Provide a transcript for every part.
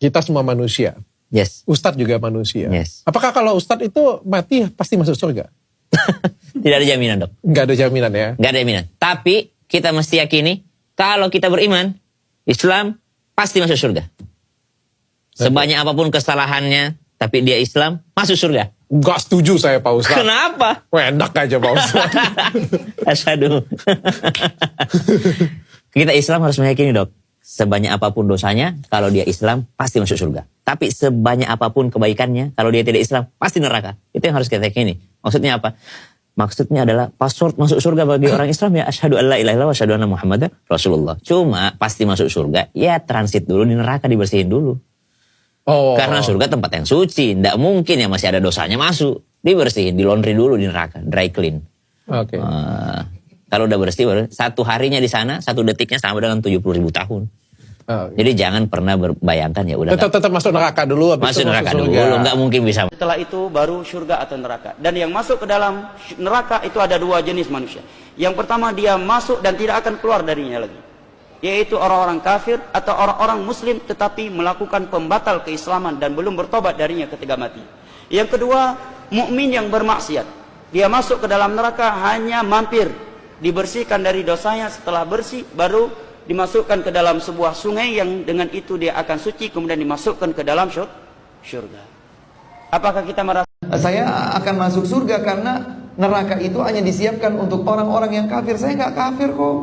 Kita semua manusia. Yes. Ustadz juga manusia. Yes. Apakah kalau Ustadz itu mati pasti masuk surga? Tidak ada jaminan, Dok. Nggak ada jaminan ya? Nggak ada jaminan. Tapi kita mesti yakini, kalau kita beriman, Islam pasti masuk surga. Sebanyak apapun kesalahannya, tapi dia Islam, masuk surga. Nggak setuju saya Pak Ustadz. Kenapa? Enak aja Pak Ustadz. Asyhadu. Kita Islam harus meyakini, Dok. Sebanyak apapun dosanya, kalau dia Islam, pasti masuk surga. Tapi sebanyak apapun kebaikannya, kalau dia tidak Islam, pasti neraka. Itu yang harus kita yakini. Maksudnya apa? Maksudnya adalah password masuk surga bagi orang Islam ya asyhadu alla ilaha illallah wa asyhadu anna Muhammadar Rasulullah. Cuma pasti masuk surga, ya transit dulu di neraka, dibersihin dulu. Oh. Karena surga tempat yang suci, tidak mungkin yang masih ada dosanya masuk. Dibersihin, di laundry dulu di neraka, dry clean. Oke. Kalau udah bersih, baru satu harinya di sana, satu detiknya sama dengan 70.000 tahun. Jadi jangan pernah berbayangkan ya udah. Tetap masuk neraka dulu. Masuk neraka dulu, nggak mungkin bisa. Setelah itu baru surga atau neraka. Dan yang masuk ke dalam neraka itu ada dua jenis manusia. Yang pertama dia masuk dan tidak akan keluar darinya lagi, yaitu orang-orang kafir atau orang-orang muslim tetapi melakukan pembatal keislaman dan belum bertobat darinya ketika mati. Yang kedua, mukmin yang bermaksiat. Dia masuk ke dalam neraka hanya mampir, dibersihkan dari dosanya, setelah bersih baru dimasukkan ke dalam sebuah sungai yang dengan itu dia akan suci, kemudian dimasukkan ke dalam surga. Apakah kita merasa saya akan masuk surga karena neraka itu hanya disiapkan untuk orang-orang yang kafir? Saya nggak kafir kok.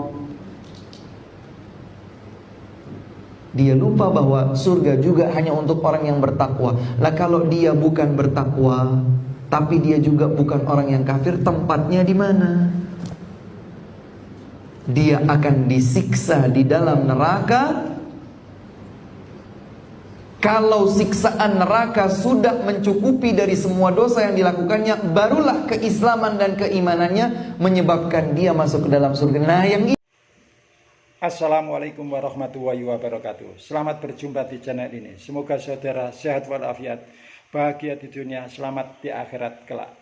Dia lupa bahwa surga juga hanya untuk orang yang bertakwa. Lah kalau dia bukan bertakwa, tapi dia juga bukan orang yang kafir, tempatnya di mana? Dia akan disiksa di dalam neraka. Kalau siksaan neraka sudah mencukupi dari semua dosa yang dilakukannya, barulah keislaman dan keimanannya menyebabkan dia masuk ke dalam surga. Nah, yang Assalamualaikum warahmatullahi wabarakatuh. Selamat berjumpa di channel ini. Semoga saudara sehat walafiat, bahagia di dunia, selamat di akhirat kelak.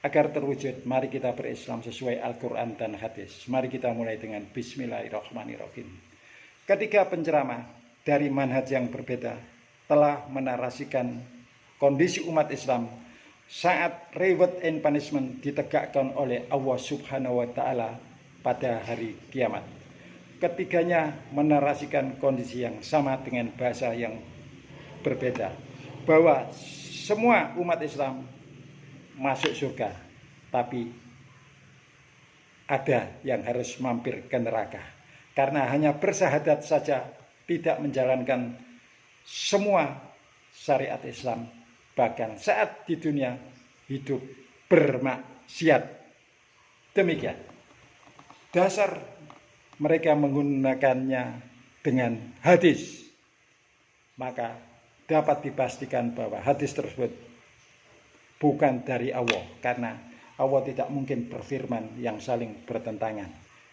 Agar terwujud, mari kita berislam sesuai Al-Quran dan hadis. Mari kita mulai dengan Bismillahirrahmanirrahim. Ketiga penceramah dari manhaj yang berbeda telah menarasikan kondisi umat Islam saat reward and punishment ditegakkan oleh Allah Subhanahu wa Ta'ala pada hari kiamat. Ketiganya menarasikan kondisi yang sama dengan bahasa yang berbeda, bahwa semua umat Islam masuk surga, tapi ada yang harus mampir ke neraka karena hanya bersyahadat saja tidak menjalankan semua syariat Islam, bahkan saat di dunia hidup bermaksiat. Demikian dasar mereka menggunakannya dengan hadis, maka dapat dipastikan bahwa hadis tersebut bukan dari Allah, karena Allah tidak mungkin berfirman yang saling bertentangan.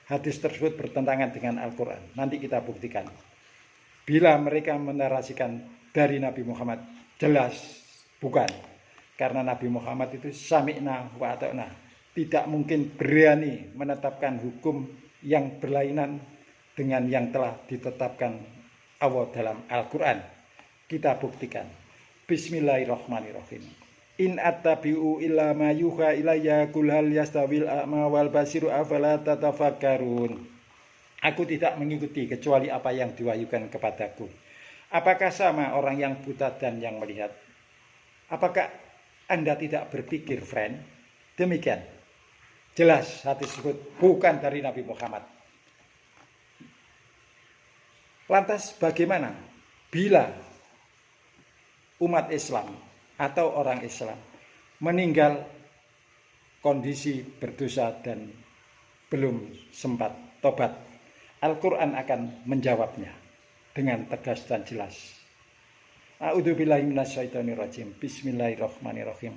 Hadis tersebut bertentangan dengan Al-Quran. Nanti kita buktikan. Bila mereka menarasikan dari Nabi Muhammad, jelas bukan. Karena Nabi Muhammad itu sami'na wa ata'na. Tidak mungkin berani menetapkan hukum yang berlainan dengan yang telah ditetapkan Allah dalam Al-Quran. Kita buktikan. Bismillahirrahmanirrahim. In attabi'u illa ma yuha ilayya qul hal yastawil a'ma wal basiru afala tatafakkarun. Aku tidak mengikuti kecuali apa yang diwahyukan kepadaku. Apakah sama orang yang buta dan yang melihat? Apakah Anda tidak berpikir, friend? Demikian. Jelas hadis tersebut bukan dari Nabi Muhammad. Lantas bagaimana bila umat Islam atau orang Islam meninggal kondisi berdosa dan belum sempat tobat? Al-Quran akan menjawabnya dengan tegas dan jelas. A'udzubillahi minasyaitonirrajim. Bismillahirrahmanirrahim.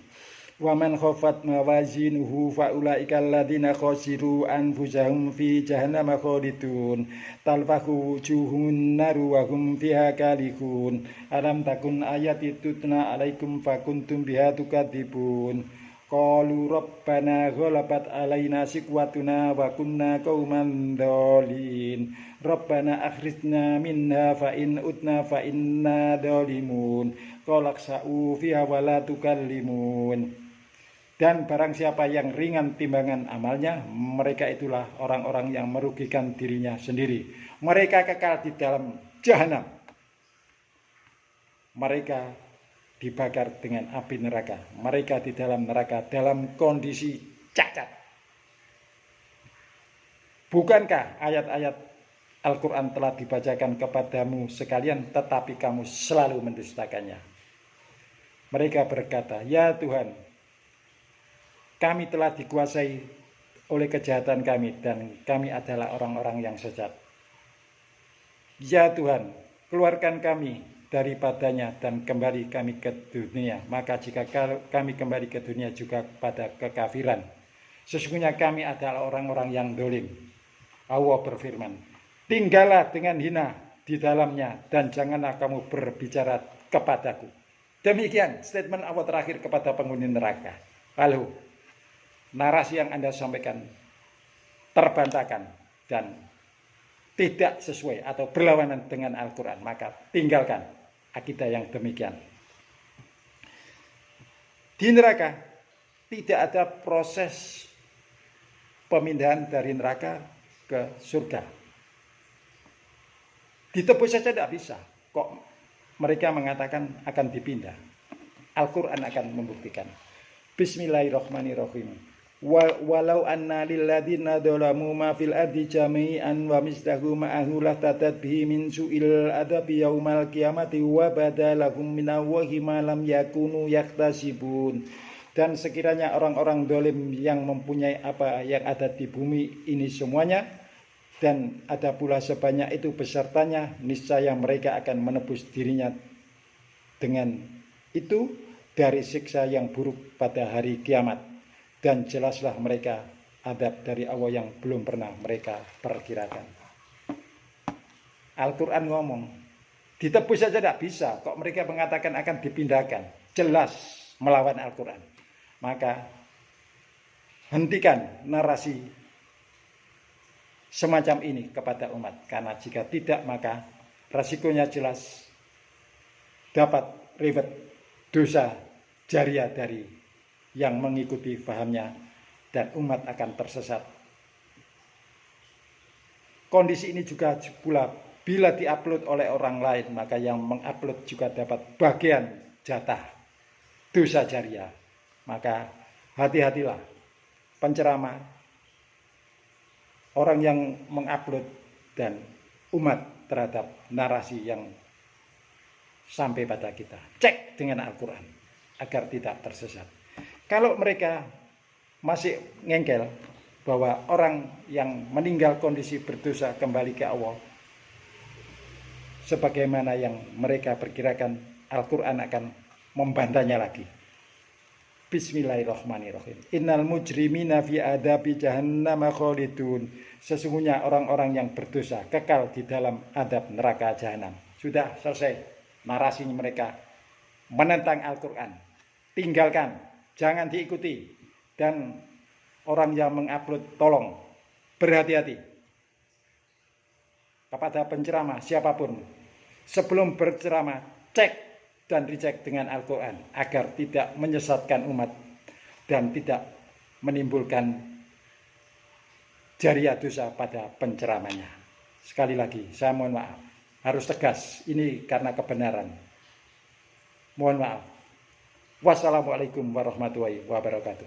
Wa man khafat mawazinuhu fa ulaika alladziina khasiru anfusahum fi jahannam khalidun talfahu wujuhun naru wa hum fiha kalihun alam takun ayati tutna alaikum fa kuntum biha tukadzibun qalu rabbana ghalabat alaina shiqwatuna wa kunna qauman dhalin rabbana akhrijna minha fa in utna fa inna dhalimun qala khsa'u fiha wa la tukallimun. Dan barang siapa yang ringan timbangan amalnya, mereka itulah orang-orang yang merugikan dirinya sendiri. Mereka kekal di dalam jahanam. Mereka dibakar dengan api neraka. Mereka di dalam neraka dalam kondisi cacat. Bukankah ayat-ayat Al-Quran telah dibacakan kepadamu sekalian, tetapi kamu selalu mendustakannya. Mereka berkata, ya Tuhan, kami telah dikuasai oleh kejahatan kami dan kami adalah orang-orang yang sesat. Ya Tuhan, keluarkan kami daripadanya dan kembali kami ke dunia. Maka jika kami kembali ke dunia juga pada kekafiran, sesungguhnya kami adalah orang-orang yang dolim. Allah berfirman, tinggallah dengan hina di dalamnya dan janganlah kamu berbicara kepadaku. Demikian statement Allah terakhir kepada penghuni neraka. Lalu narasi yang Anda sampaikan terbantahkan dan tidak sesuai atau berlawanan dengan Al-Quran, maka tinggalkan akidah yang demikian. Di neraka tidak ada proses pemindahan dari neraka ke surga. Ditebus saja tidak bisa. Kok mereka mengatakan akan dipindah? Al-Quran akan membuktikan. Bismillahirrahmanirrahim. Walau anna lilladzina dzalamu ma fil ardi jami'an wa mislahu ma'ahu lahtadat bihi min su'il adabi yaumal qiyamati wa badalahum minallahi ma lam yakunu yaktasibun. Dan sekiranya orang-orang dolim yang mempunyai apa yang ada di bumi ini semuanya, dan ada pula sebanyak itu besertanya, niscaya mereka akan menebus dirinya dengan itu dari siksa yang buruk pada hari kiamat. Dan jelaslah mereka adab dari Allah yang belum pernah mereka perkirakan. Al-Quran ngomong, ditebus saja tidak bisa, kok mereka mengatakan akan dipindahkan. Jelas melawan Al-Quran. Maka hentikan narasi semacam ini kepada umat. Karena jika tidak, maka resikonya jelas dapat ribet dosa jariah dari yang mengikuti pahamnya, dan umat akan tersesat. Kondisi ini juga pula bila diupload oleh orang lain, maka yang mengupload juga dapat bagian jatah dosa jariah. Maka hati-hatilah penceramah, orang yang mengupload dan umat terhadap narasi yang sampai pada kita. Cek dengan Al-Quran agar tidak tersesat. Kalau mereka masih ngengkel bahwa orang yang meninggal kondisi berdosa kembali ke Allah, sebagaimana yang mereka perkirakan, Al-Quran akan membantahnya lagi. Bismillahirrahmanirrahim. Innal mujrimina fi adabi jahannam khalidun. Sesungguhnya orang-orang yang berdosa kekal di dalam adab neraka jahanam. Sudah selesai narasinya mereka menentang Al-Quran. Tinggalkan. Jangan diikuti. Dan orang yang mengupload, tolong berhati-hati kepada penceramah siapapun. Sebelum berceramah, cek dan dicek dengan Al-Quran agar tidak menyesatkan umat dan tidak menimbulkan jariah dosa pada penceramahnya. Sekali lagi, saya mohon maaf. Harus tegas, ini karena kebenaran. Mohon maaf. Wassalamualaikum warahmatullahi wabarakatuh.